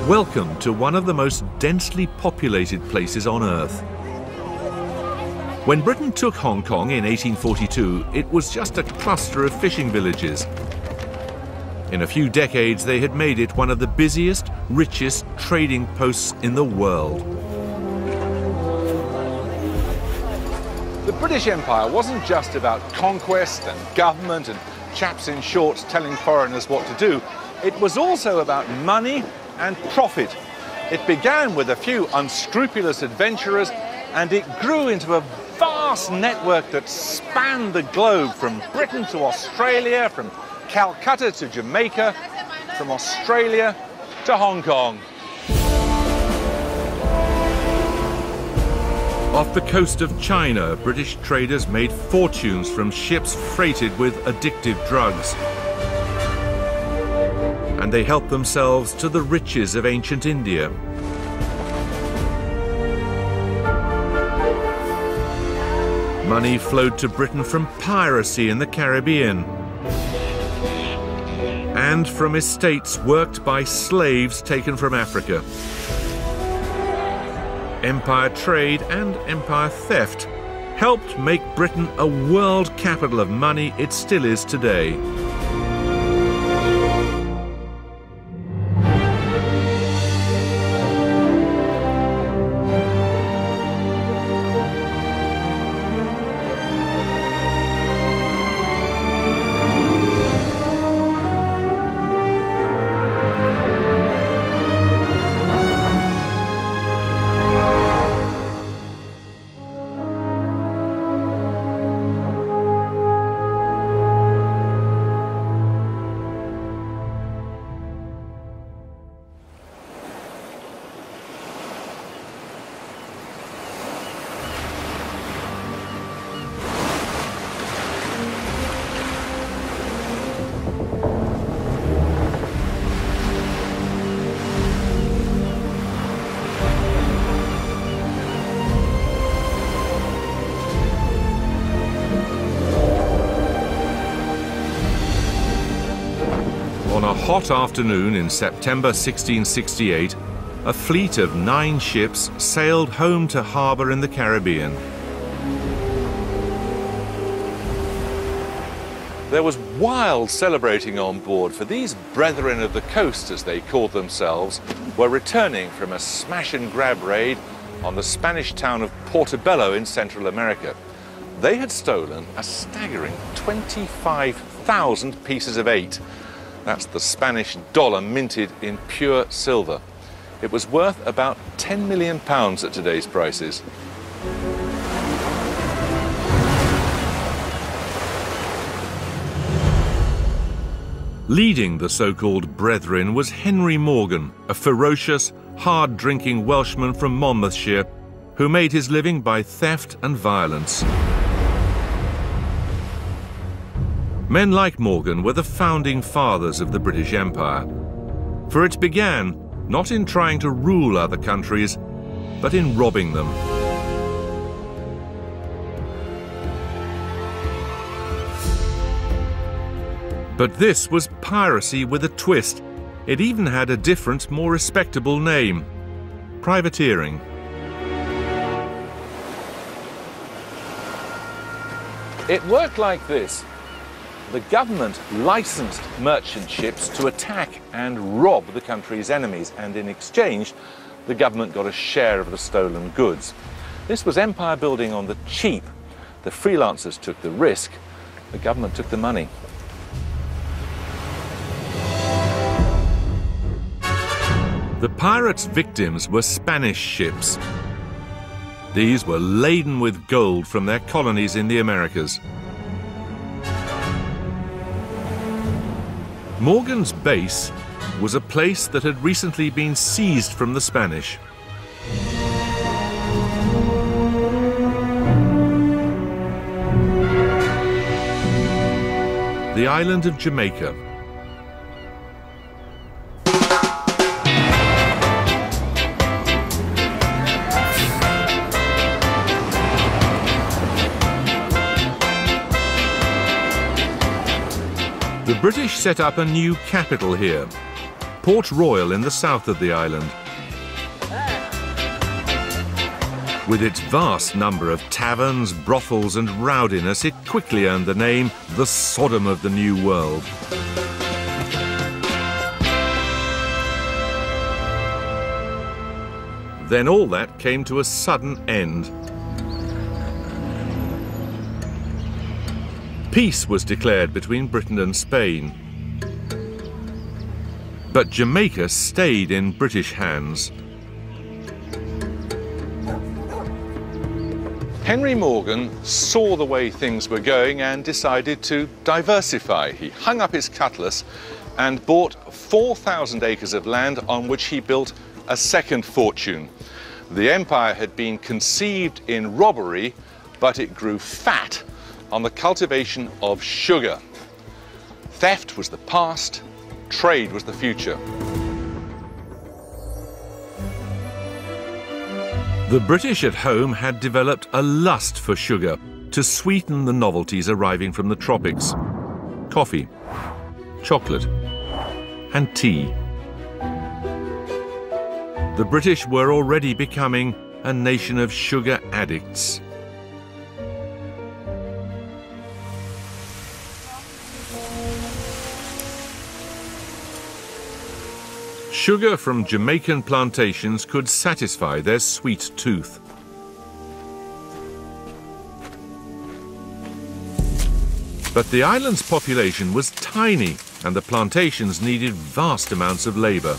Welcome to one of the most densely populated places on Earth. When Britain took Hong Kong in 1842, it was just a cluster of fishing villages. In a few decades, they had made it one of the busiest, richest trading posts in the world. The British Empire wasn't just about conquest and government and chaps in shorts telling foreigners what to do. It was also about money and profit. It began with a few unscrupulous adventurers, and it grew into a vast network that spanned the globe, from Britain to Australia, from Calcutta to Jamaica, from Australia to Hong Kong. Off the coast of China, British traders made fortunes from ships freighted with addictive drugs. And they helped themselves to the riches of ancient India. Money flowed to Britain from piracy in the Caribbean and from estates worked by slaves taken from Africa. Empire trade and empire theft helped make Britain a world capital of money it still is today. On a hot afternoon in September 1668, a fleet of 9 ships sailed home to harbour in the Caribbean. There was wild celebrating on board, for these brethren of the coast, as they called themselves, were returning from a smash-and-grab raid on the Spanish town of Portobello in Central America. They had stolen a staggering 25,000 pieces of 8. That's the Spanish dollar minted in pure silver. It was worth about £10 million at today's prices. Leading the so-called Brethren was Henry Morgan, a ferocious, hard-drinking Welshman from Monmouthshire who made his living by theft and violence. Men like Morgan were the founding fathers of the British Empire, for it began not in trying to rule other countries, but in robbing them. But this was piracy with a twist. It even had a different, more respectable name: privateering. It worked like this. The government licensed merchant ships to attack and rob the country's enemies, and in exchange, the government got a share of the stolen goods. This was empire building on the cheap. The freelancers took the risk, the government took the money. The pirates' victims were Spanish ships. These were laden with gold from their colonies in the Americas. Morgan's base was a place that had recently been seized from the Spanish. The island of Jamaica. The British set up a new capital here, Port Royal in the south of the island. With its vast number of taverns, brothels and rowdiness, it quickly earned the name the Sodom of the New World. Then all that came to a sudden end. Peace was declared between Britain and Spain. But Jamaica stayed in British hands. Henry Morgan saw the way things were going and decided to diversify. He hung up his cutlass and bought 4,000 acres of land on which he built a second fortune. The empire had been conceived in robbery, but it grew fat on the cultivation of sugar. Theft was the past, trade was the future. The British at home had developed a lust for sugar to sweeten the novelties arriving from the tropics: coffee, chocolate, and tea. The British were already becoming a nation of sugar addicts. Sugar from Jamaican plantations could satisfy their sweet tooth. But the island's population was tiny and the plantations needed vast amounts of labour.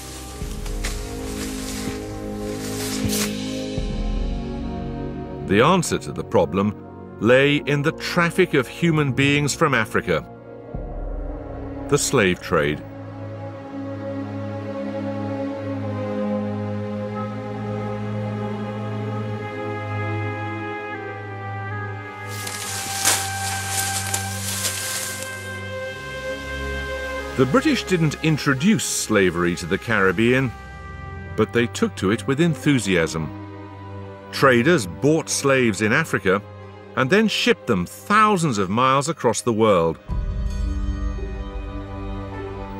The answer to the problem lay in the traffic of human beings from Africa, the slave trade. The British didn't introduce slavery to the Caribbean, but they took to it with enthusiasm. Traders bought slaves in Africa and then shipped them thousands of miles across the world.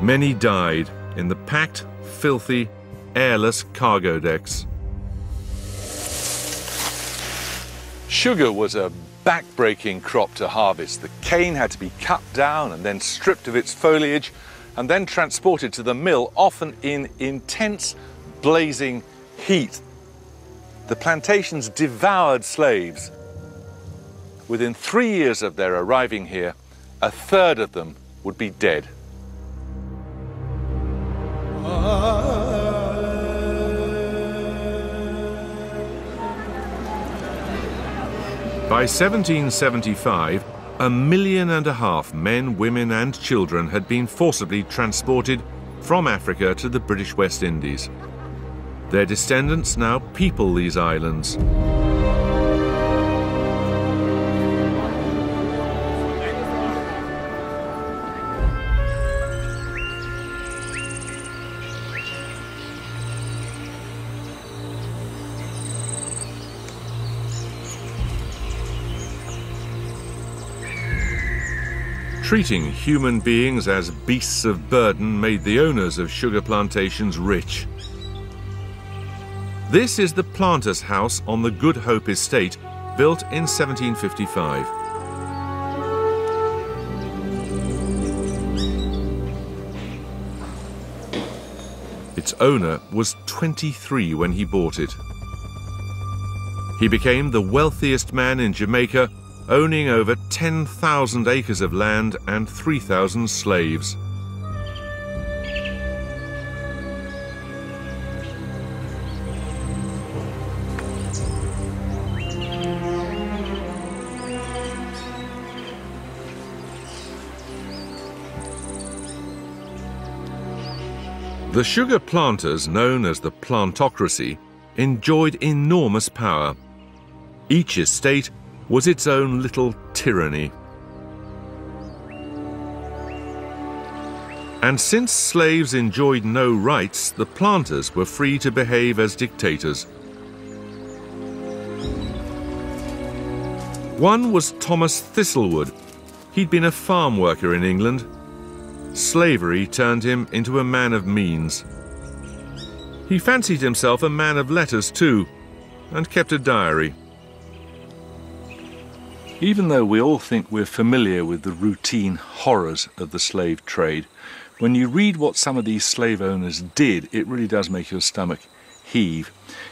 Many died in the packed, filthy, airless cargo decks. Sugar was a back-breaking crop to harvest. The cane had to be cut down and then stripped of its foliage and then transported to the mill, often in intense, blazing heat. The plantations devoured slaves. Within 3 years of their arriving here, a third of them would be dead. By 1775, 1.5 million men, women and children had been forcibly transported from Africa to the British West Indies. Their descendants now people these islands. Treating human beings as beasts of burden made the owners of sugar plantations rich. This is the planter's house on the Good Hope estate, built in 1755. Its owner was 23 when he bought it. He became the wealthiest man in Jamaica, owning over 10,000 acres of land and 3,000 slaves. The sugar planters, known as the plantocracy, enjoyed enormous power. Each estate was its own little tyranny. And since slaves enjoyed no rights, the planters were free to behave as dictators. One was Thomas Thistlewood. He'd been a farm worker in England. Slavery turned him into a man of means. He fancied himself a man of letters too, and kept a diary. Even though we all think we're familiar with the routine horrors of the slave trade, when you read what some of these slave owners did, it really does make your stomach heave.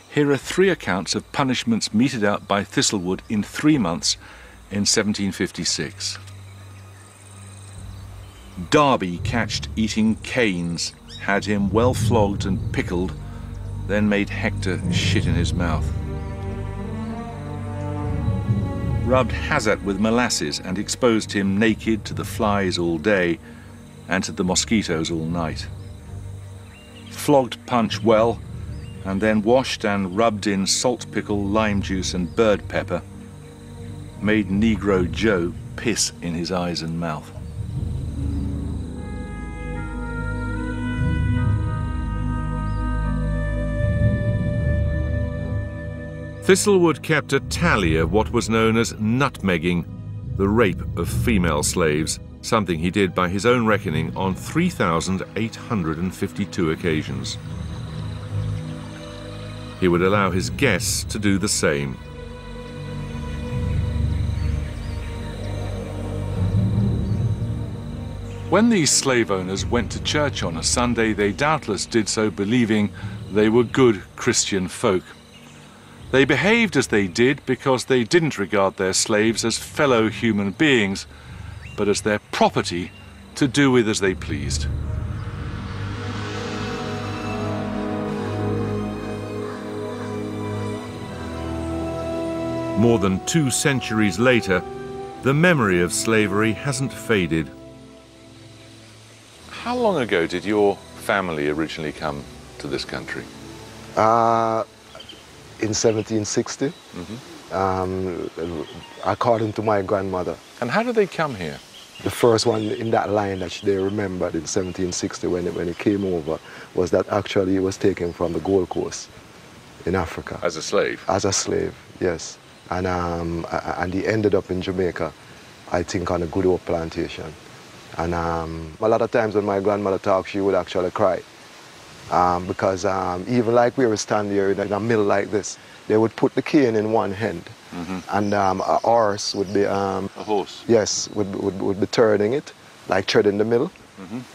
Here are 3 accounts of punishments meted out by Thistlewood in 3 months in 1756. Darby catched eating canes, had him well flogged and pickled, then made Hector shit in his mouth. Rubbed Hazard with molasses and exposed him naked to the flies all day and to the mosquitoes all night. Flogged Punch well, and then washed and rubbed in salt pickle, lime juice and bird pepper. Made Negro Joe piss in his eyes and mouth. Thistlewood kept a tally of what was known as nutmegging, the rape of female slaves, something he did by his own reckoning on 3,852 occasions. He would allow his guests to do the same. When these slave owners went to church on a Sunday, they doubtless did so believing they were good Christian folk. They behaved as they did because they didn't regard their slaves as fellow human beings, but as their property to do with as they pleased. More than 2 centuries later, the memory of slavery hasn't faded. How long ago did your family originally come to this country? In 1760, according to my grandmother. And how did they come here? The first one in that line that they remembered in 1760 when it came over was that actually it was taken from the Gold Coast in Africa. As a slave? As a slave, yes. And he ended up in Jamaica, I think on a good old plantation. And a lot of times when my grandmother talked, she would actually cry. Because even like we were standing here in a mill like this, they would put the cane in one hand, and a horse would be... a horse? Yes, would be turning it, like treading the mill.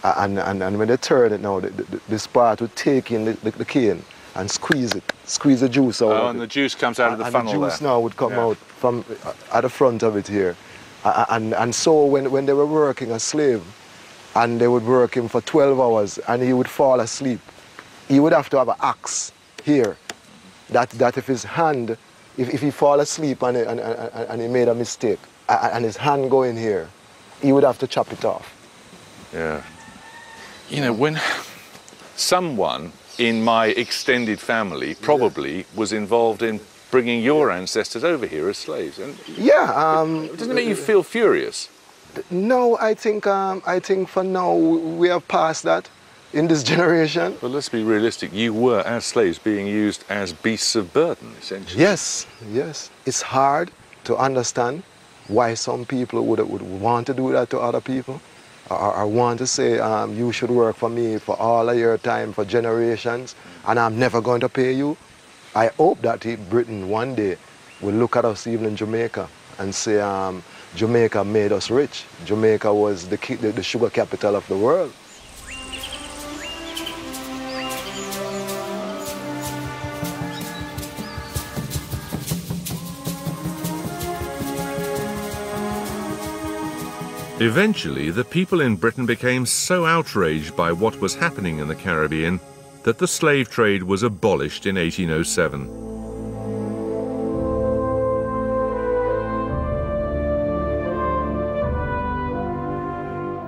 And when they turn it now, this part would take in the cane and squeeze the juice out. Oh, and the juice comes out of the funnel there. And the juice now would come out from at the front of it here. And so when they were working a slave, and they would work him for 12 hours, and he would fall asleep, he would have to have an axe here, that if his hand, if he fall asleep and he made a mistake, and his hand go in here, he would have to chop it off. Yeah. You know, when someone in my extended family probably was involved in bringing your ancestors over here as slaves. And doesn't it make you feel furious? No, I think for now we have passed that in this generation. But let's be realistic. You were, as slaves, being used as beasts of burden, essentially. Yes, yes. It's hard to understand why some people would want to do that to other people, or want to say, you should work for me for all of your time, for generations, and I'm never going to pay you. I hope that Britain one day will look at us, even in Jamaica, and say, Jamaica made us rich. Jamaica was the sugar capital of the world. Eventually, the people in Britain became so outraged by what was happening in the Caribbean that the slave trade was abolished in 1807.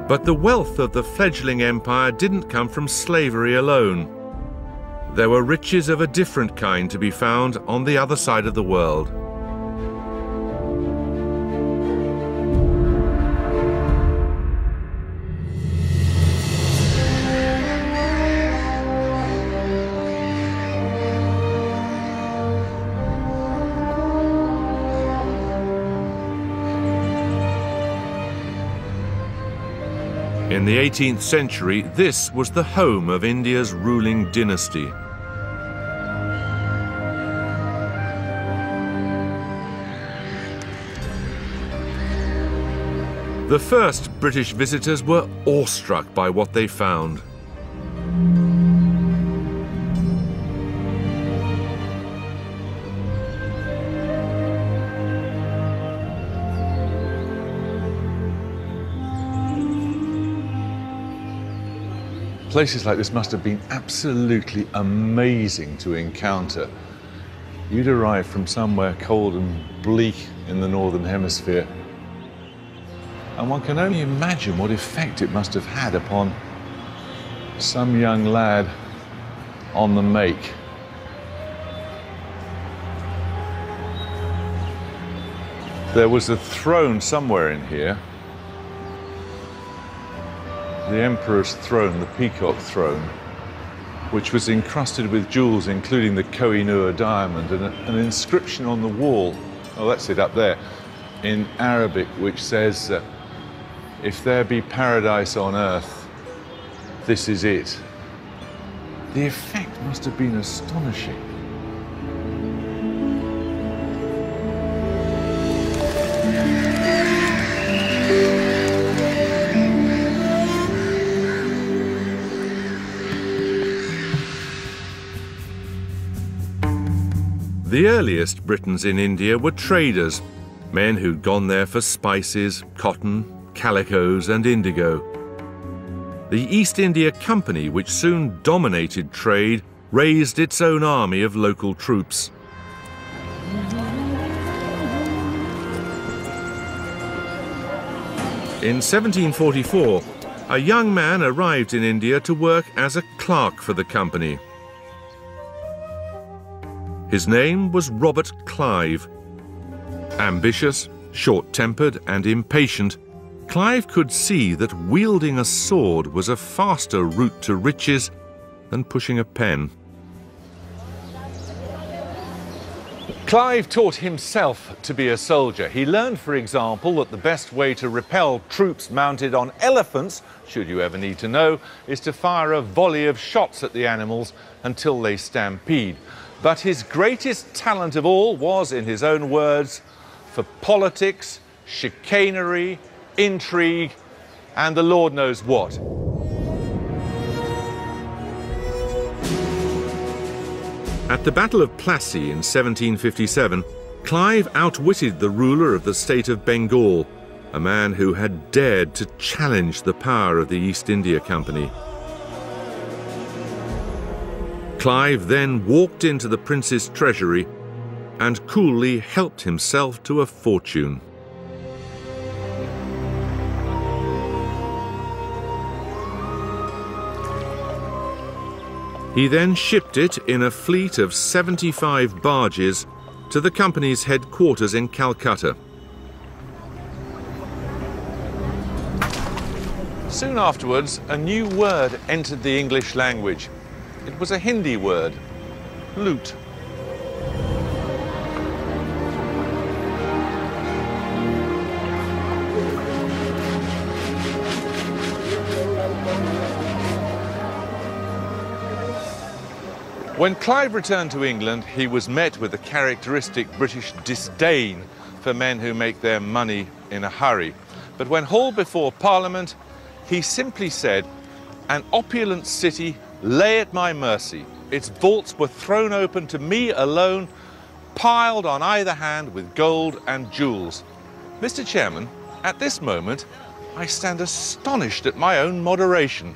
But the wealth of the fledgling empire didn't come from slavery alone. There were riches of a different kind to be found on the other side of the world. In the 18th century, this was the home of India's ruling dynasty. The first British visitors were awestruck by what they found. Places like this must have been absolutely amazing to encounter. You'd arrive from somewhere cold and bleak in the Northern Hemisphere, and one can only imagine what effect it must have had upon some young lad on the make. There was a throne somewhere in here. The Emperor's throne, the Peacock throne, which was encrusted with jewels, including the Koh-i-Noor diamond, and an inscription on the wall, oh, that's it up there, in Arabic, which says, if there be paradise on earth, this is it. The effect must have been astonishing. The earliest Britons in India were traders, men who'd gone there for spices, cotton, calicos and indigo. The East India Company, which soon dominated trade, raised its own army of local troops. In 1744, a young man arrived in India to work as a clerk for the company. His name was Robert Clive. Ambitious, short-tempered and impatient, Clive could see that wielding a sword was a faster route to riches than pushing a pen. Clive taught himself to be a soldier. He learned, for example, that the best way to repel troops mounted on elephants, should you ever need to know, is to fire a volley of shots at the animals until they stampede. But his greatest talent of all was, in his own words, for politics, chicanery, intrigue, and the Lord knows what. At the Battle of Plassey in 1757, Clive outwitted the ruler of the state of Bengal, a man who had dared to challenge the power of the East India Company. Clive then walked into the prince's treasury and coolly helped himself to a fortune. He then shipped it in a fleet of 75 barges to the company's headquarters in Calcutta. Soon afterwards, a new word entered the English language. It was a Hindi word, loot. When Clive returned to England, he was met with a characteristic British disdain for men who make their money in a hurry. But when hauled before Parliament, he simply said, "An opulent city lay at my mercy. Its vaults were thrown open to me alone, piled on either hand with gold and jewels." Mr. Chairman, at this moment, I stand astonished at my own moderation.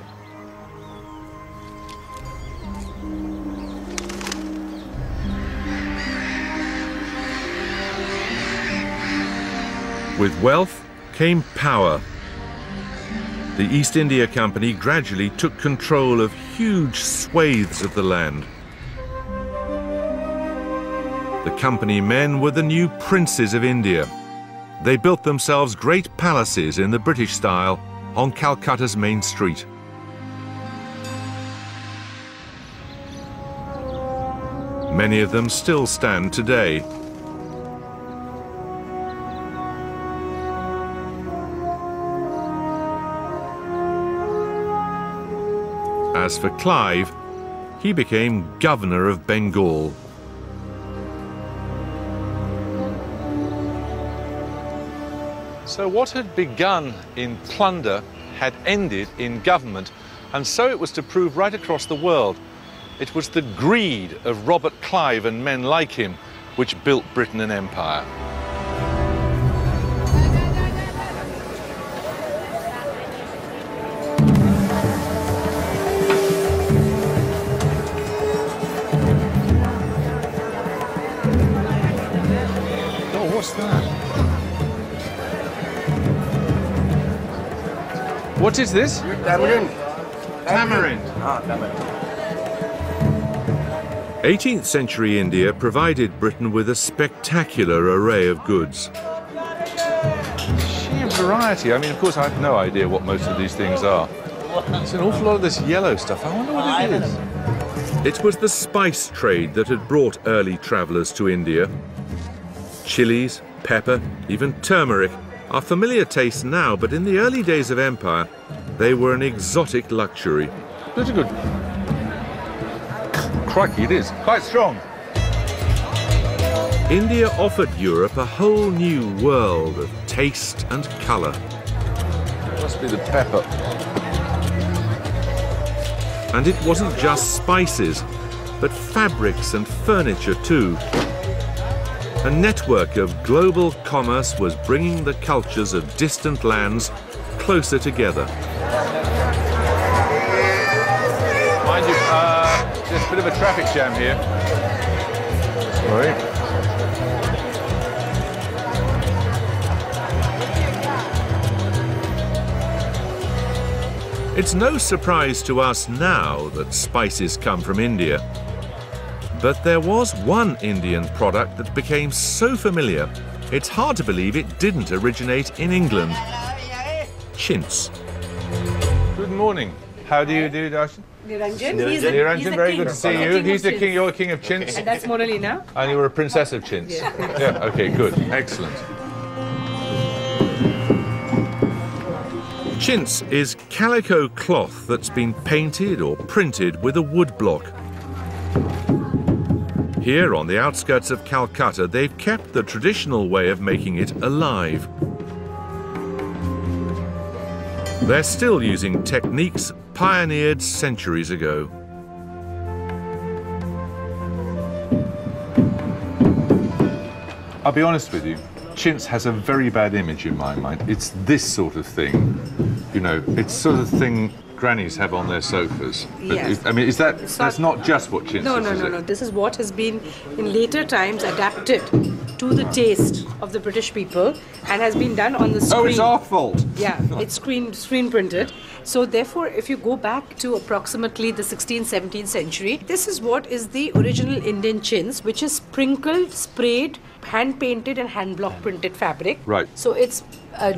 With wealth came power. The East India Company gradually took control of huge swathes of the land. The company men were the new princes of India. They built themselves great palaces in the British style on Calcutta's main street. Many of them still stand today. As for Clive, he became governor of Bengal. So what had begun in plunder had ended in government, and so it was to prove right across the world. It was the greed of Robert Clive and men like him which built Britain an empire. Oh, what's that? What is this? Tamarind. Tamarind. Ah, tamarind. 18th century India provided Britain with a spectacular array of goods. Sheer variety. I mean, of course, I have no idea what most of these things are. It's an awful lot of this yellow stuff. I wonder what it is. It was the spice trade that had brought early travellers to India. Chilies, pepper, even turmeric are familiar tastes now, but in the early days of empire, they were an exotic luxury. Pretty good. Crikey, it is. Quite strong. India offered Europe a whole new world of taste and colour. Must be the pepper. And it wasn't just spices, but fabrics and furniture too. A network of global commerce was bringing the cultures of distant lands closer together. Mind you, there's a bit of a traffic jam here. Sorry. It's no surprise to us now that spices come from India. But there was one Indian product that became so familiar, it's hard to believe it didn't originate in England. Chintz. Good morning. How do you do, Darshan? Niranjan. Niranjan, very good to see you. He's the king. king, you're the king of chintz. And that's Monalina. And you were a princess of chintz. Yeah, okay, good. Excellent. Chintz is calico cloth that's been painted or printed with a wood block. Here on the outskirts of Calcutta, they've kept the traditional way of making it alive. They're still using techniques pioneered centuries ago. I'll be honest with you, chintz has a very bad image in my mind. It's this sort of thing, you know, it's sort of thing grannies have on their sofas. But Yes. I mean, that's not just what chintz is, is it? No. This is what has been in later times adapted to the taste of the British people and has been done on the screen. Oh, it's our fault. Yeah, it's screen printed. So therefore, if you go back to approximately the 16th, 17th century, this is what is the original Indian chintz, which is sprinkled, sprayed, hand painted and hand block printed fabric. Right. So it's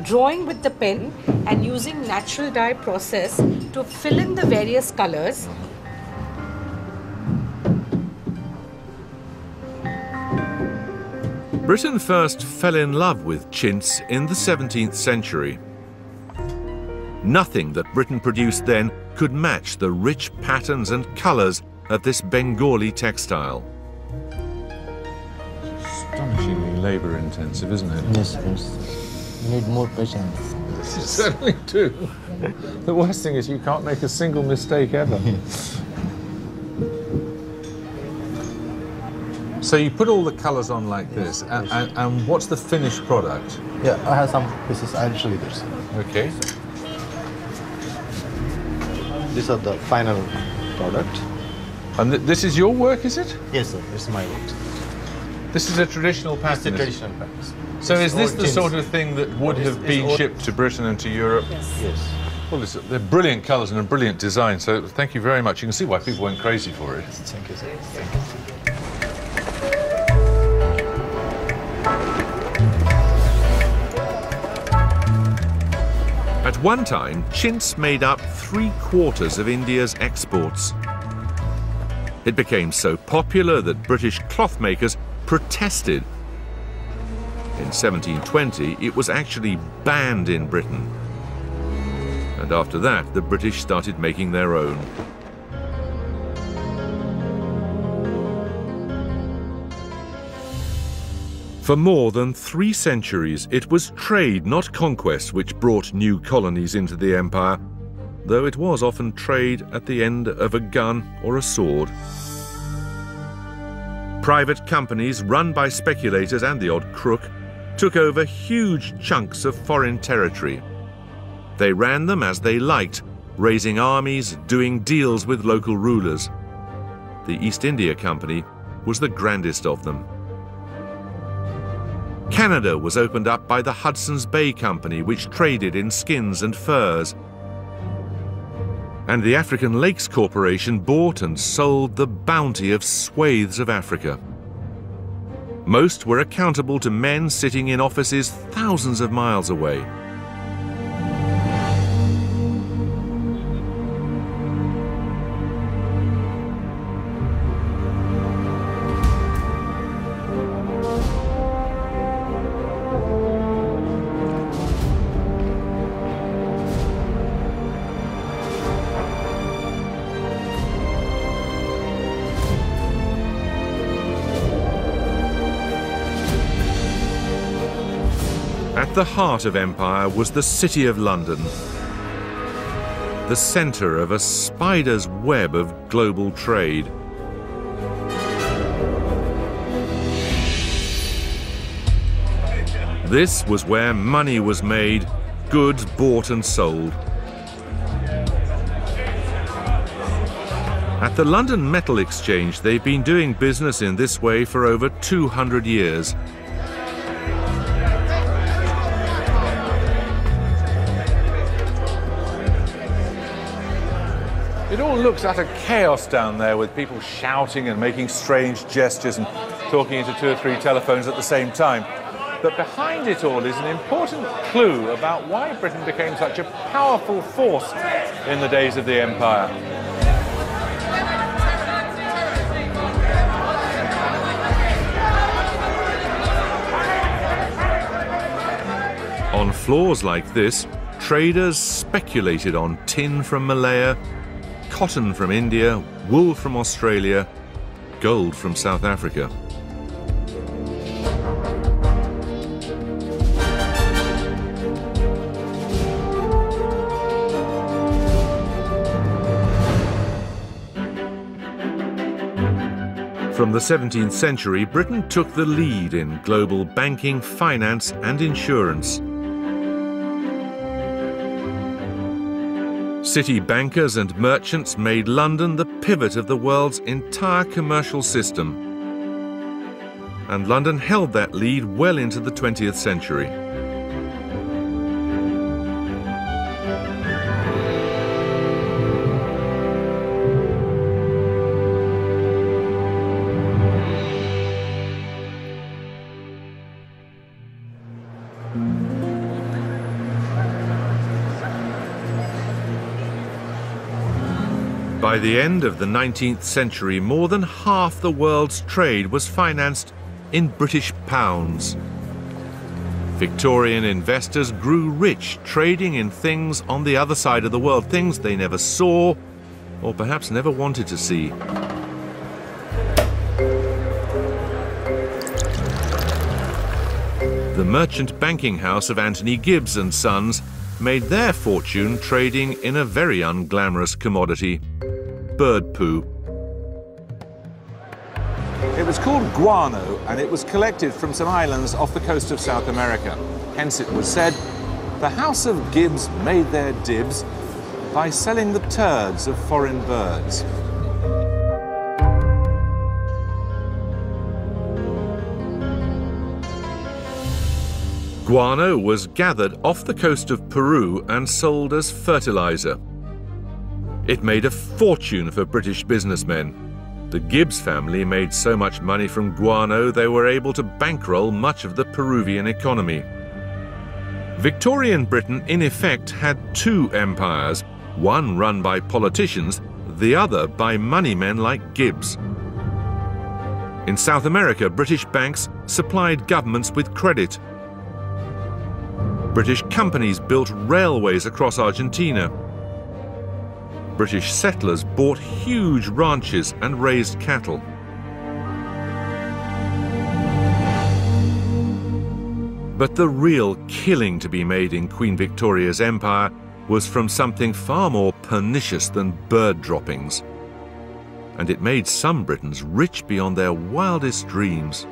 drawing with the pen and using natural dye process to fill in the various colors. Britain first fell in love with chintz in the 17th century. Nothing that Britain produced then could match the rich patterns and colours of this Bengali textile. Astonishingly labour-intensive, isn't it? Yes, yes. You need more patience. You certainly do. The worst thing is you can't make a single mistake ever. So you put all the colours on like this, and what's the finished product? Yeah, I have some pieces. I'll show you this. Okay. These are the final product. And this is your work, is it? Yes, sir. This is my work. This is a traditional It's the pattern. traditional practice. So is this old the chintz. sort of thing that would have been old- shipped to Britain and to Europe? Yes. Well, they're brilliant colours and a brilliant design, so thank you very much. You can see why people went crazy for it. Thank you, sir. Thank you. At one time, chintz made up 3/4 of India's exports. It became so popular that British cloth makers protested. In 1720, it was actually banned in Britain. And after that, the British started making their own. For more than 3 centuries, it was trade, not conquest, which brought new colonies into the empire, though it was often trade at the end of a gun or a sword. Private companies run by speculators and the odd crook took over huge chunks of foreign territory. They ran them as they liked, raising armies, doing deals with local rulers. The East India Company was the grandest of them. Canada was opened up by the Hudson's Bay Company, which traded in skins and furs. And the African Lakes Corporation bought and sold the bounty of swathes of Africa. Most were accountable to men sitting in offices thousands of miles away. At the heart of empire was the City of London, the centre of a spider's web of global trade. This was where money was made, goods bought and sold. At the London Metal Exchange, they've been doing business in this way for over 200 years. It all looks utter chaos down there, with people shouting and making strange gestures and talking into 2 or 3 telephones at the same time. But behind it all is an important clue about why Britain became such a powerful force in the days of the empire. On floors like this, traders speculated on tin from Malaya, cotton from India, wool from Australia, gold from South Africa. From the 17th century, Britain took the lead in global banking, finance and insurance. City bankers and merchants made London the pivot of the world's entire commercial system. And London held that lead well into the 20th century. By the end of the 19th century, more than half the world's trade was financed in British pounds. Victorian investors grew rich trading in things on the other side of the world, things they never saw or perhaps never wanted to see. The merchant banking house of Anthony Gibbs and Sons made their fortune trading in a very unglamorous commodity: bird poo. It was called guano, and it was collected from some islands off the coast of South America. Hence it was said, the House of Gibbs made their dibs by selling the turds of foreign birds. Guano was gathered off the coast of Peru and sold as fertilizer. It made a fortune for British businessmen. The Gibbs family made so much money from guano they were able to bankroll much of the Peruvian economy. Victorian Britain, in effect, had 2 empires, one run by politicians, the other by moneymen like Gibbs. In South America, British banks supplied governments with credit. British companies built railways across Argentina. British settlers bought huge ranches and raised cattle. But the real killing to be made in Queen Victoria's empire was from something far more pernicious than bird droppings. And it made some Britons rich beyond their wildest dreams.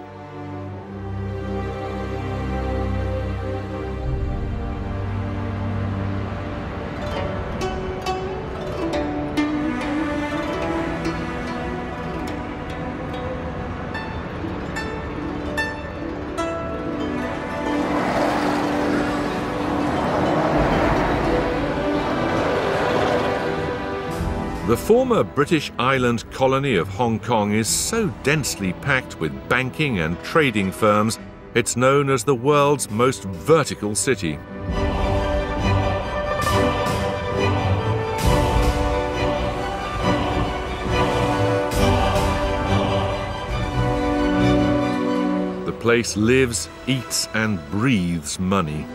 The former British island colony of Hong Kong is so densely packed with banking and trading firms, it's known as the world's most vertical city. The place lives, eats, and breathes money.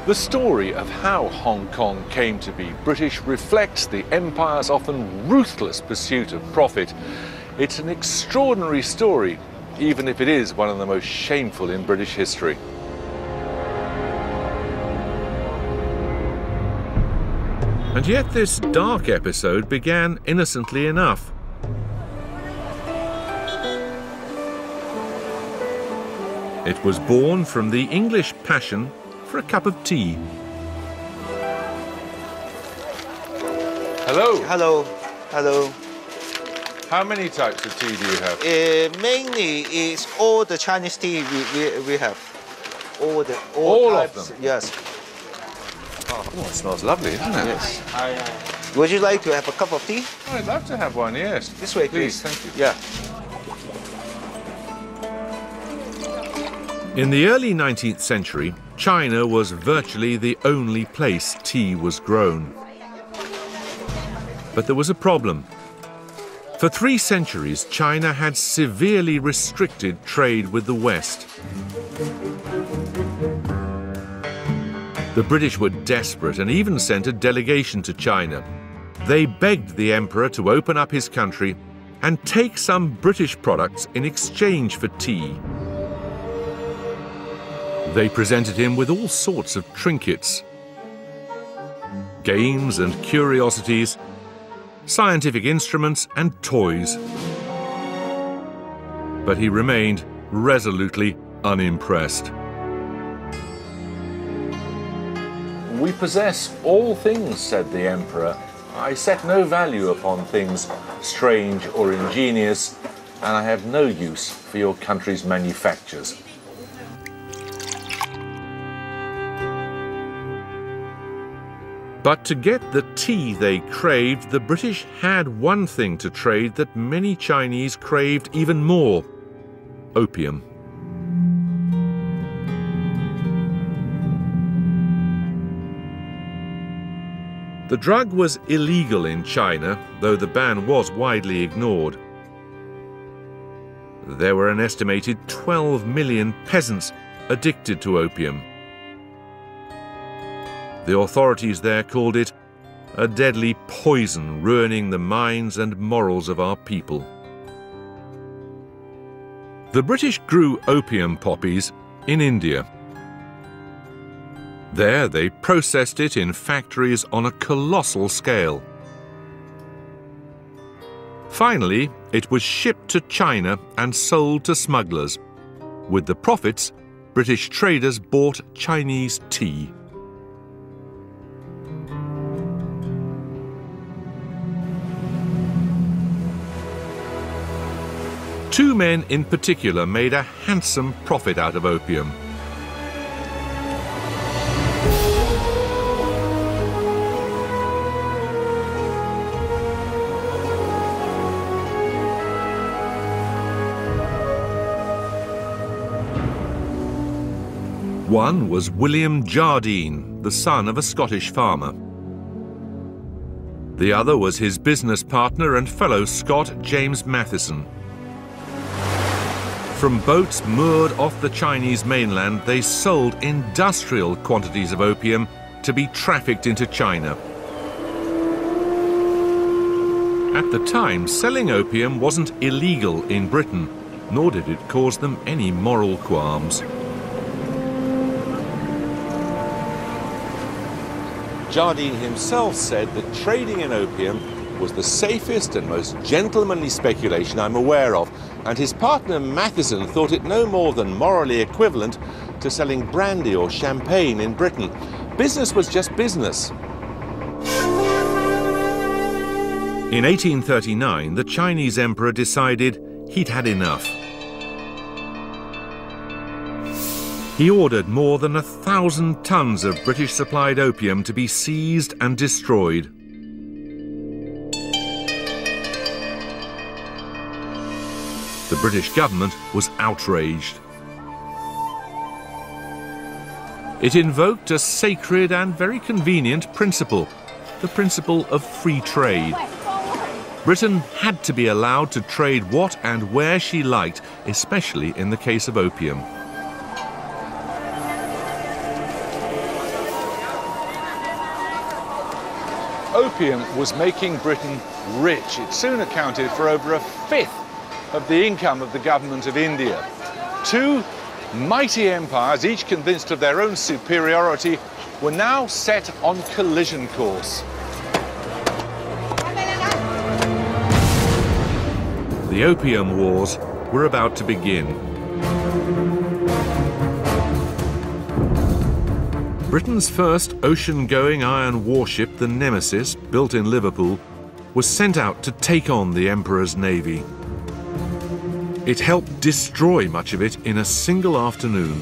The story of how Hong Kong came to be British reflects the empire's often ruthless pursuit of profit. It's an extraordinary story, even if it is one of the most shameful in British history. And yet this dark episode began innocently enough. It was born from the English passion for a cup of tea. Hello. Hello. Hello. How many types of tea do you have? Mainly it's all the Chinese tea we have. All types. of them? Yes. Oh, it smells lovely, doesn't it? Yes. Would you like to have a cup of tea? Oh, I'd love to have one, yes. This way, please. Thank you. Yeah. In the early 19th century, China was virtually the only place tea was grown. But there was a problem. For 3 centuries, China had severely restricted trade with the West. The British were desperate and even sent a delegation to China. They begged the emperor to open up his country and take some British products in exchange for tea. They presented him with all sorts of trinkets, games and curiosities, scientific instruments and toys. But he remained resolutely unimpressed. We possess all things, said the emperor. I set no value upon things strange or ingenious, and I have no use for your country's manufactures. But to get the tea they craved, the British had one thing to trade that many Chinese craved even more: opium. The drug was illegal in China, though the ban was widely ignored. There were an estimated 12 million peasants addicted to opium. The authorities there called it a deadly poison ruining the minds and morals of our people. The British grew opium poppies in India. There they processed it in factories on a colossal scale. Finally, it was shipped to China and sold to smugglers. With the profits, British traders bought Chinese tea. Two men in particular made a handsome profit out of opium. One was William Jardine, the son of a Scottish farmer. The other was his business partner and fellow Scot, James Matheson. From boats moored off the Chinese mainland, they sold industrial quantities of opium to be trafficked into China. At the time, selling opium wasn't illegal in Britain, nor did it cause them any moral qualms. Jardine himself said that trading in opium was the safest and most gentlemanly speculation I'm aware of, and his partner Matheson thought it no more than morally equivalent to selling brandy or champagne in Britain. Business was just business. In 1839, the Chinese emperor decided he'd had enough. He ordered more than 1,000 tons of British-supplied opium to be seized and destroyed. The British government was outraged. It invoked a sacred and very convenient principle, the principle of free trade. Britain had to be allowed to trade what and where she liked, especially in the case of opium. Opium was making Britain rich. It soon accounted for over a fifth of the income of the government of India. Two mighty empires, each convinced of their own superiority, were now set on collision course. The Opium Wars were about to begin. Britain's first ocean-going iron warship, the Nemesis, built in Liverpool, was sent out to take on the Emperor's navy. It helped destroy much of it in a single afternoon.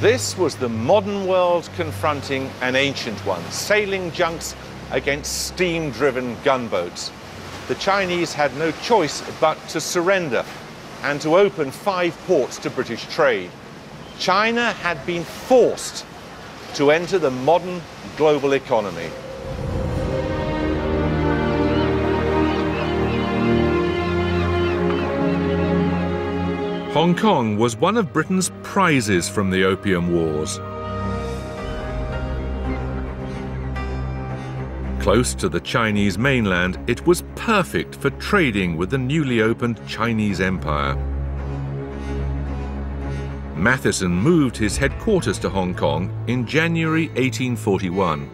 This was the modern world confronting an ancient one, sailing junks against steam-driven gunboats. The Chinese had no choice but to surrender and to open 5 ports to British trade. China had been forced to enter the modern global economy. Hong Kong was one of Britain's prizes from the Opium Wars. Close to the Chinese mainland, it was perfect for trading with the newly opened Chinese Empire. Matheson moved his headquarters to Hong Kong in January 1841.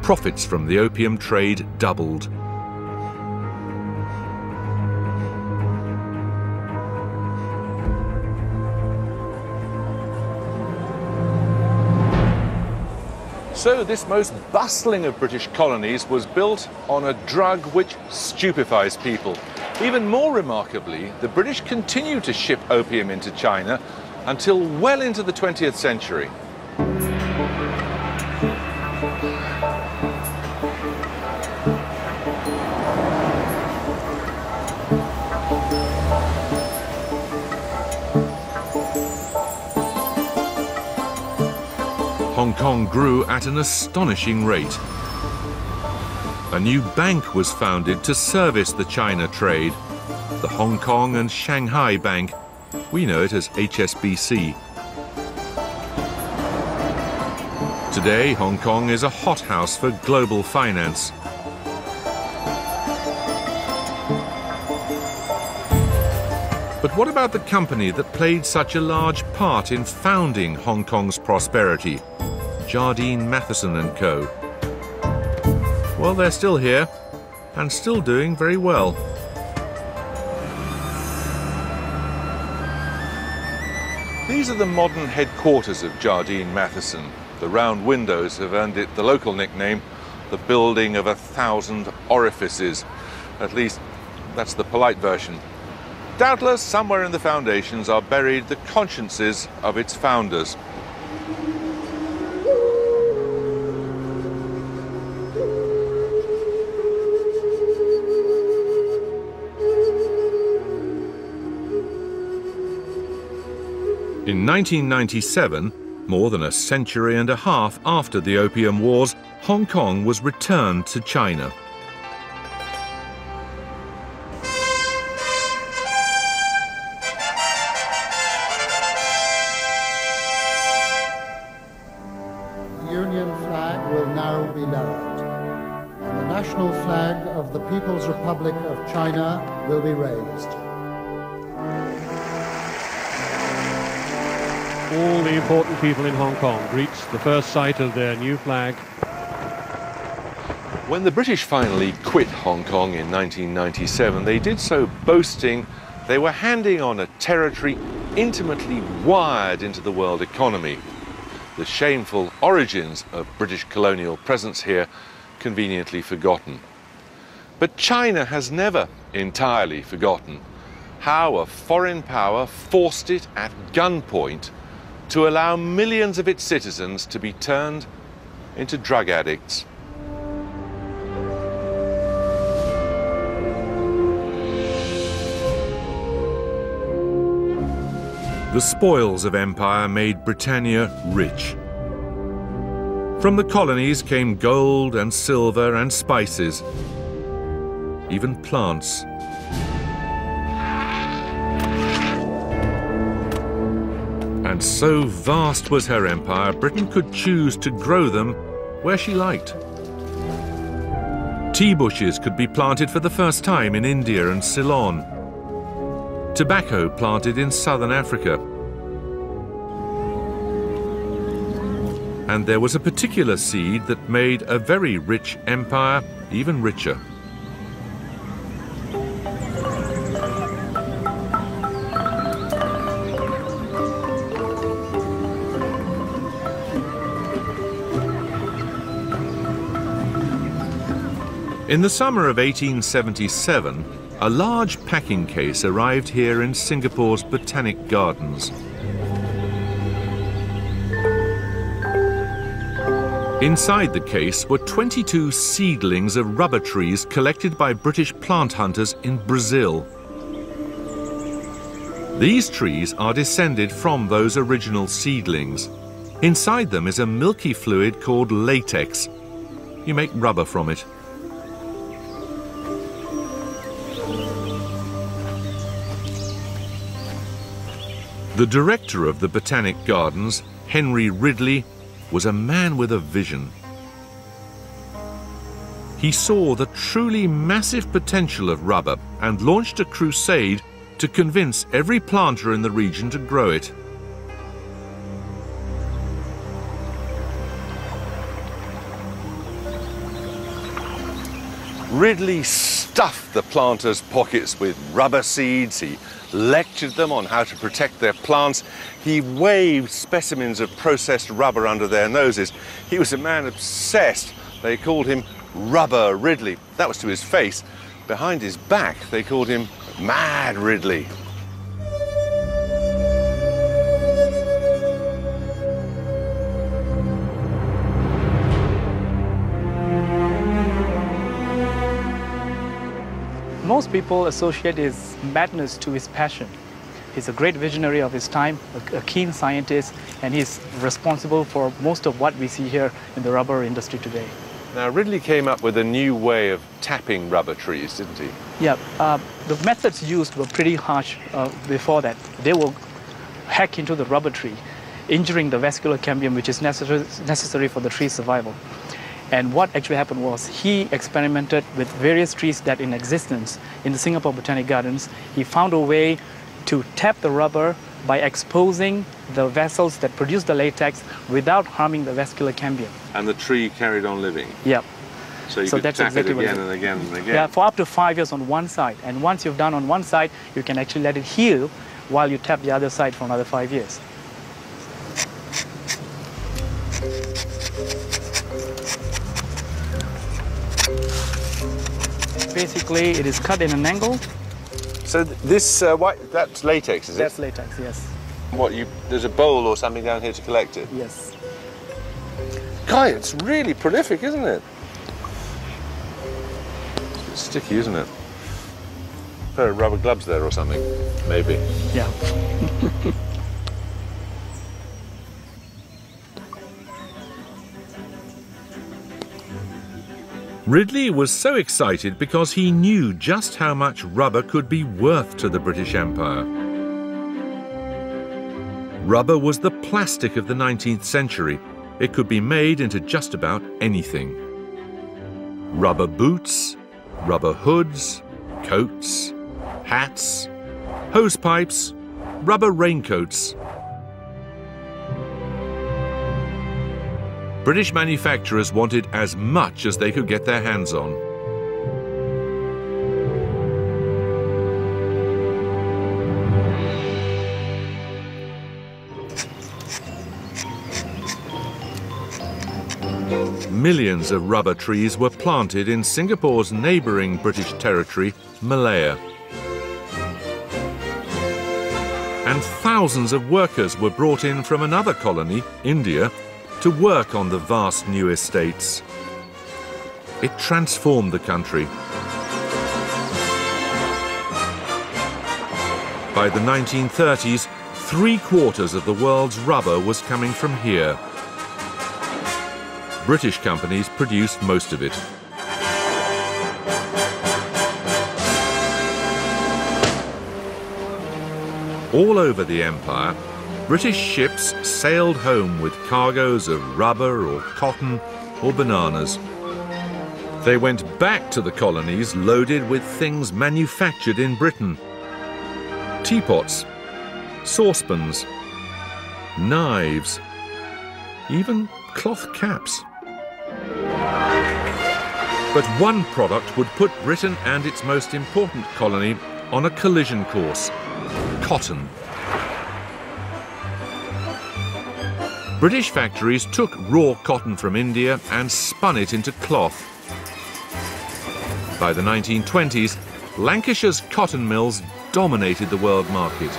Profits from the opium trade doubled. So this most bustling of British colonies was built on a drug which stupefies people. Even more remarkably, the British continued to ship opium into China until well into the 20th century. Hong Kong grew at an astonishing rate. A new bank was founded to service the China trade, the Hong Kong and Shanghai Bank. We know it as HSBC. Today, Hong Kong is a hothouse for global finance. But what about the company that played such a large part in founding Hong Kong's prosperity? Jardine, Matheson and Co. Well, they're still here and still doing very well. These are the modern headquarters of Jardine Matheson. The round windows have earned it the local nickname, the building of 1,000 orifices. At least, that's the polite version. Doubtless, somewhere in the foundations are buried the consciences of its founders. In 1997, more than a century and a half after the Opium Wars, Hong Kong was returned to China. observed, and the national flag of the People's Republic of China will be raised. All the important people in Hong Kong reached the first sight of their new flag. When the British finally quit Hong Kong in 1997, they did so boasting they were handing on a territory intimately wired into the world economy. The shameful origins of British colonial presence here conveniently forgotten. But China has never entirely forgotten how a foreign power forced it at gunpoint to allow millions of its citizens to be turned into drug addicts. The spoils of empire made Britannia rich. From the colonies came gold and silver and spices, even plants. And so vast was her empire, Britain could choose to grow them where she liked. Tea bushes could be planted for the first time in India and Ceylon. Tobacco planted in southern Africa. And there was a particular seed that made a very rich empire even richer. In the summer of 1877, a large packing case arrived here in Singapore's Botanic Gardens. Inside the case were 22 seedlings of rubber trees collected by British plant hunters in Brazil. These trees are descended from those original seedlings. Inside them is a milky fluid called latex. You make rubber from it. The director of the Botanic Gardens, Henry Ridley, was a man with a vision. He saw the truly massive potential of rubber and launched a crusade to convince every planter in the region to grow it. Ridley stuffed the planters' pockets with rubber seeds. He lectured them on how to protect their plants. He waved specimens of processed rubber under their noses. He was a man obsessed. They called him Rubber Ridley. That was to his face. Behind his back, they called him Mad Ridley. Most people associate his madness to his passion. He's a great visionary of his time, a keen scientist, and he's responsible for most of what we see here in the rubber industry today. Now, Ridley came up with a new way of tapping rubber trees, didn't he? Yeah, the methods used were pretty harsh before that. They will hack into the rubber tree, injuring the vascular cambium, which is necessary for the tree's survival. And what actually happened was he experimented with various trees that in existence in the Singapore Botanic Gardens. He found a way to tap the rubber by exposing the vessels that produce the latex without harming the vascular cambium. And the tree carried on living? Yep. So you could that's tap exactly it again and again and again? Yeah, for up to 5 years on one side. And once you've done on one side, you can actually let it heal while you tap the other side for another 5 years. Basically, it is cut in an angle. So this, that's latex, is it? That's latex, yes. What, there's a bowl or something down here to collect it? Yes. Guy, it's really prolific, isn't it? It's a bit sticky, isn't it? A pair of rubber gloves there or something, maybe. Yeah. Ridley was so excited because he knew just how much rubber could be worth to the British Empire. Rubber was the plastic of the 19th century. It could be made into just about anything. rubber boots, rubber hoods, coats, hats, hose pipes, rubber raincoats. British manufacturers wanted as much as they could get their hands on. Millions of rubber trees were planted in Singapore's neighbouring British territory, Malaya. And thousands of workers were brought in from another colony, India, to work on the vast new estates. It transformed the country. By the 1930s, 3/4 of the world's rubber was coming from here. British companies produced most of it. All over the empire, British ships sailed home with cargoes of rubber or cotton or bananas. They went back to the colonies loaded with things manufactured in Britain. Teapots, saucepans, knives, even cloth caps. But one product would put Britain and its most important colony on a collision course: cotton. British factories took raw cotton from India and spun it into cloth. By the 1920s, Lancashire's cotton mills dominated the world market.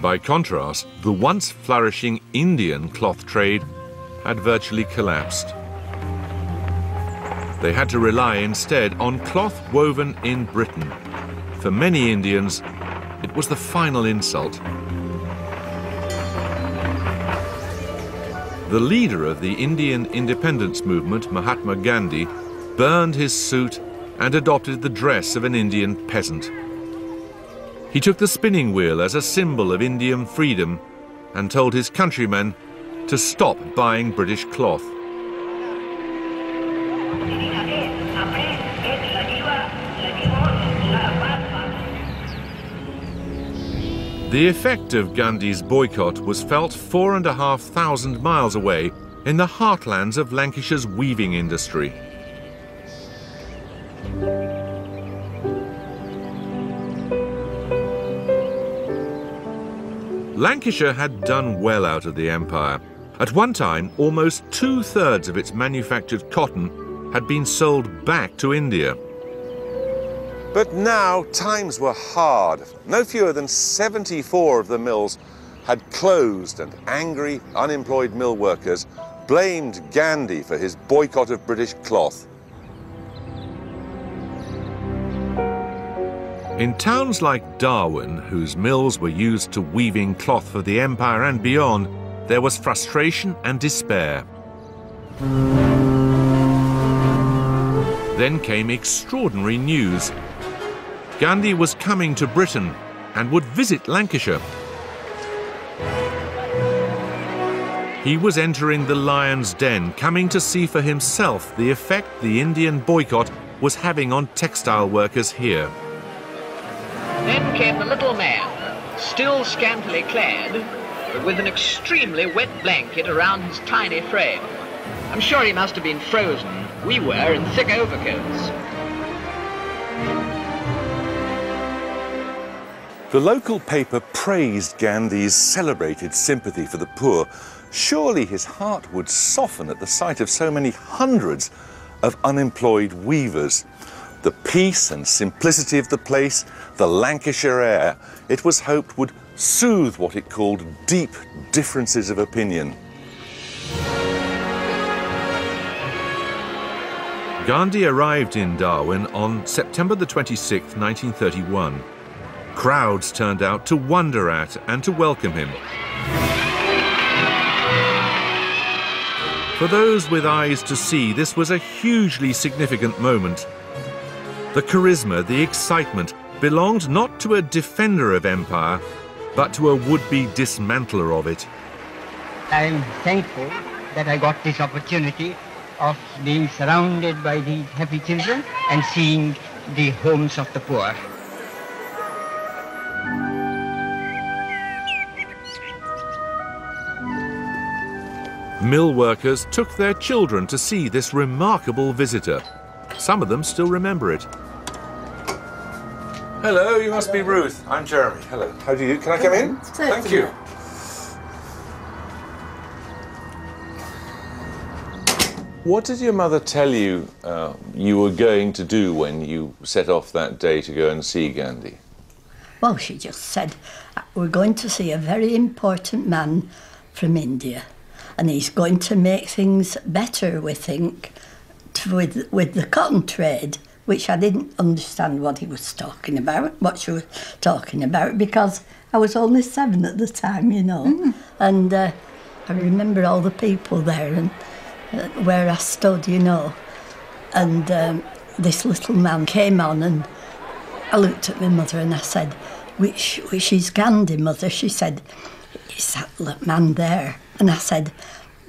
By contrast, the once flourishing Indian cloth trade had virtually collapsed. They had to rely instead on cloth woven in Britain. For many Indians, it was the final insult. The leader of the Indian independence movement, Mahatma Gandhi, burned his suit and adopted the dress of an Indian peasant. He took the spinning wheel as a symbol of Indian freedom and told his countrymen to stop buying British cloth. The effect of Gandhi's boycott was felt 4,500 miles away in the heartlands of Lancashire's weaving industry. Lancashire had done well out of the empire. At one time, almost 2/3 of its manufactured cotton had been sold back to India. But now times were hard. No fewer than 74 of the mills had closed, and angry, unemployed mill workers blamed Gandhi for his boycott of British cloth. In towns like Darwin, whose mills were used to weaving cloth for the empire and beyond, there was frustration and despair. Then came extraordinary news. Gandhi was coming to Britain and would visit Lancashire. He was entering the lion's den, coming to see for himself the effect the Indian boycott was having on textile workers here. Then came the little man, still scantily clad, but with an extremely wet blanket around his tiny frame. I'm sure he must have been frozen. We were in thick overcoats. The local paper praised Gandhi's celebrated sympathy for the poor. Surely his heart would soften at the sight of so many hundreds of unemployed weavers. The peace and simplicity of the place, the Lancashire air, it was hoped would soothe what it called deep differences of opinion. Gandhi arrived in Darwin on September the 26th, 1931. Crowds turned out to wonder at and to welcome him. For those with eyes to see, this was a hugely significant moment. The charisma, the excitement, belonged not to a defender of empire, but to a would-be dismantler of it. I am thankful that I got this opportunity of being surrounded by these happy children and seeing the homes of the poor. Mill workers took their children to see this remarkable visitor. Some of them still remember it. Hello, you must be Ruth. I'm Jeremy. Hello. How do you do? Can I come in? Thank you. What did your mother tell you you were going to do when you set off that day to go and see Gandhi? Well, she just said, we're going to see a very important man from India, and he's going to make things better, we think, with the cotton trade, which I didn't understand what he was talking about, what she was talking about, because I was only 7 at the time, you know. And I remember all the people there and where I stood, you know. And this little man came on, and I looked at my mother and I said, which is Gandhi, Mother? She said, it's that man there. And I said,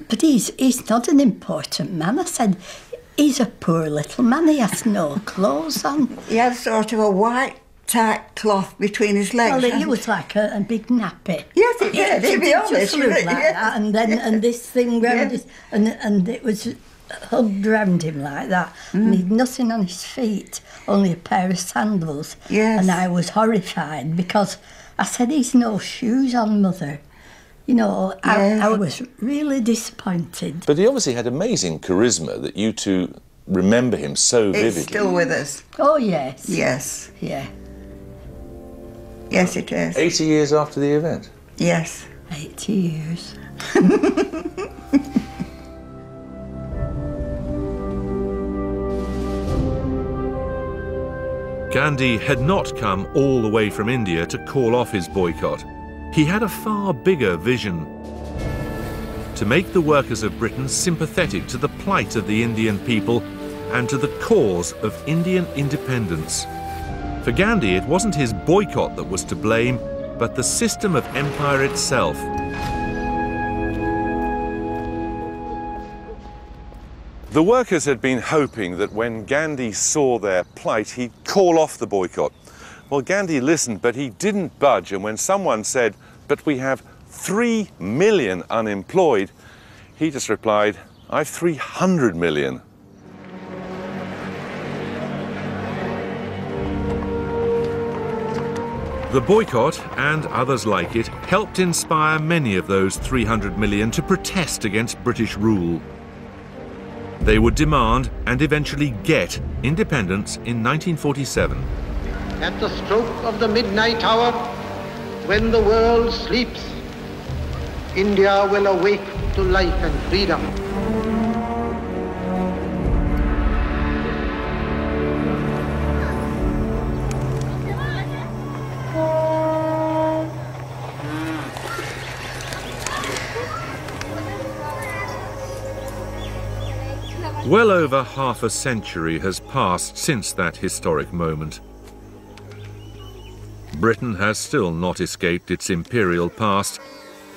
but he's not an important man. I said, he's a poor little man, he has no clothes on. He had sort of a white tight cloth between his legs. Well, it was like a big nappy. Yes, it did, to be honest. Just looked like that, and then and this thing round his, and it was hugged round him like that. And he'd nothing on his feet, only a pair of sandals. Yes. And I was horrified because I said, he's no shoes on, Mother. You know, I was really disappointed. But he obviously had amazing charisma that you two remember him so vividly. It's still with us. Oh, yes. Yes. Yeah. Yes, it is. 80 years after the event? Yes. 80 years. Gandhi had not come all the way from India to call off his boycott. He had a far bigger vision: to make the workers of Britain sympathetic to the plight of the Indian people and to the cause of Indian independence. For Gandhi, it wasn't his boycott that was to blame, but the system of empire itself. The workers had been hoping that when Gandhi saw their plight, he'd call off the boycott. Well, Gandhi listened, but he didn't budge, and when someone said, but we have 3 million unemployed, he just replied, I've 300 million. The boycott, and others like it, helped inspire many of those 300 million to protest against British rule. They would demand, and eventually get, independence in 1947. At the stroke of the midnight hour, when the world sleeps, India will awake to life and freedom. Well over half a century has passed since that historic moment. Britain has still not escaped its imperial past,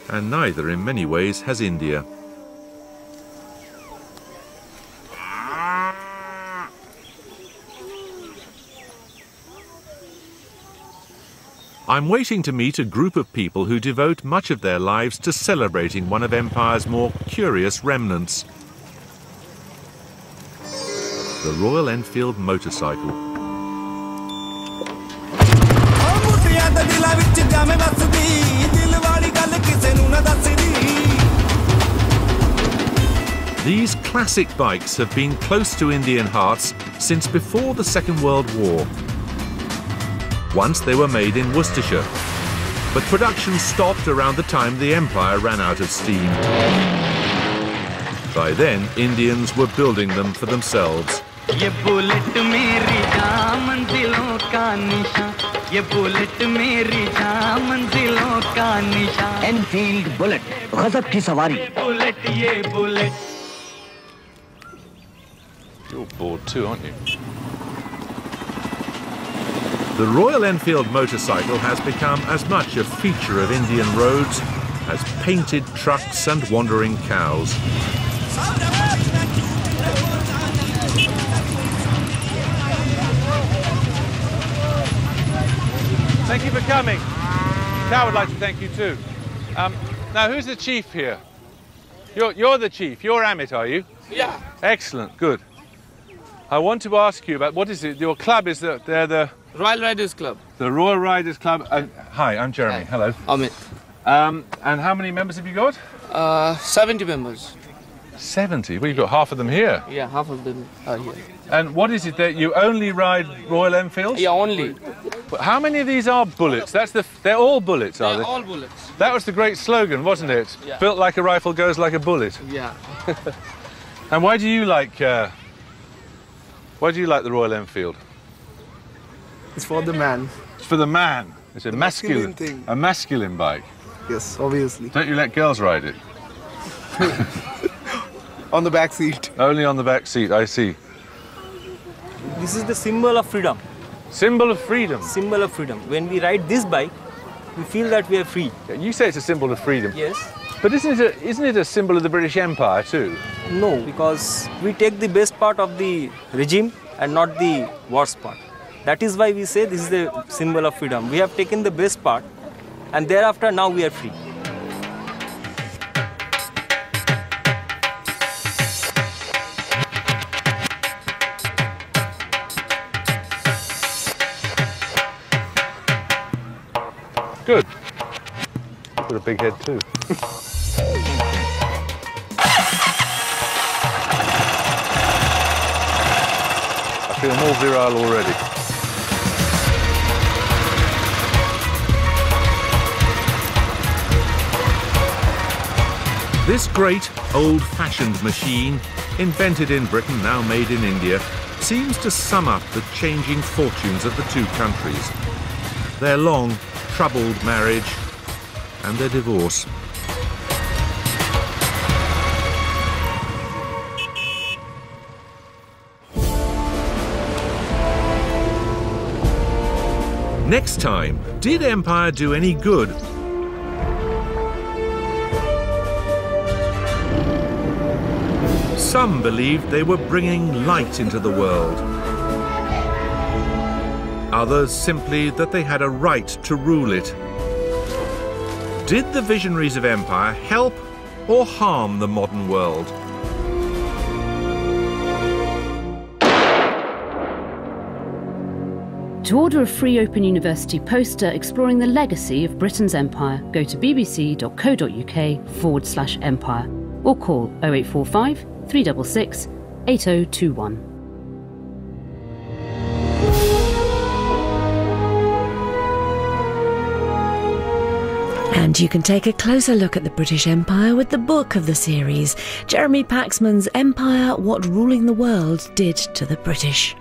and neither in many ways has India. I'm waiting to meet a group of people who devote much of their lives to celebrating one of Empire's more curious remnants: the Royal Enfield motorcycle. These classic bikes have been close to Indian hearts since before the Second World War. Once they were made in Worcestershire, but production stopped around the time the Empire ran out of steam. By then, Indians were building them for themselves. Enfield bullet, ghazab ki sawari. You're bored too, aren't you? The Royal Enfield motorcycle has become as much a feature of Indian roads as painted trucks and wandering cows. Thank you for coming. Cal would like to thank you too. Now, who's the chief here? You're the chief. You're Amit, are you? Yeah. Excellent. Good. I want to ask you about, what is it? Your club is they're the Royal Riders Club. The Royal Riders Club. Hi, I'm Jeremy. Hi. Hello. Amit. And how many members have you got? 70 members. 70? Well, you've got half of them here. Yeah, half of them are here. And what is it that you only ride Royal Enfields? Yeah, only. But how many of these are bullets? They're all bullets, are they? They're all bullets. That was the great slogan, wasn't it? Yeah. Built like a rifle goes like a bullet. Yeah. And why do you like the Royal Enfield? It's for the man. It's for the man. It's a masculine thing. A masculine bike. Yes, obviously. Don't you let girls ride it? On the back seat. Only on the back seat, I see. This is the symbol of freedom. Symbol of freedom? Symbol of freedom. When we ride this bike, we feel that we are free. You say it's a symbol of freedom. Yes. But isn't it a symbol of the British Empire too? No, because we take the best part of the regime and not the worst part. That is why we say this is the symbol of freedom. We have taken the best part and thereafter now we are free. Good. Got a big head too. I feel more virile already. This great, old-fashioned machine, invented in Britain, now made in India, seems to sum up the changing fortunes of the two countries. Their long, troubled marriage and their divorce. Next time, did empire do any good? Some believed they were bringing light into the world. Others simply that they had a right to rule it. Did the visionaries of empire help or harm the modern world? To order a free Open University poster exploring the legacy of Britain's empire, go to bbc.co.uk/empire or call 0845 366 8021. And you can take a closer look at the British Empire with the book of the series, Jeremy Paxman's Empire: What Ruling the World Did to the British.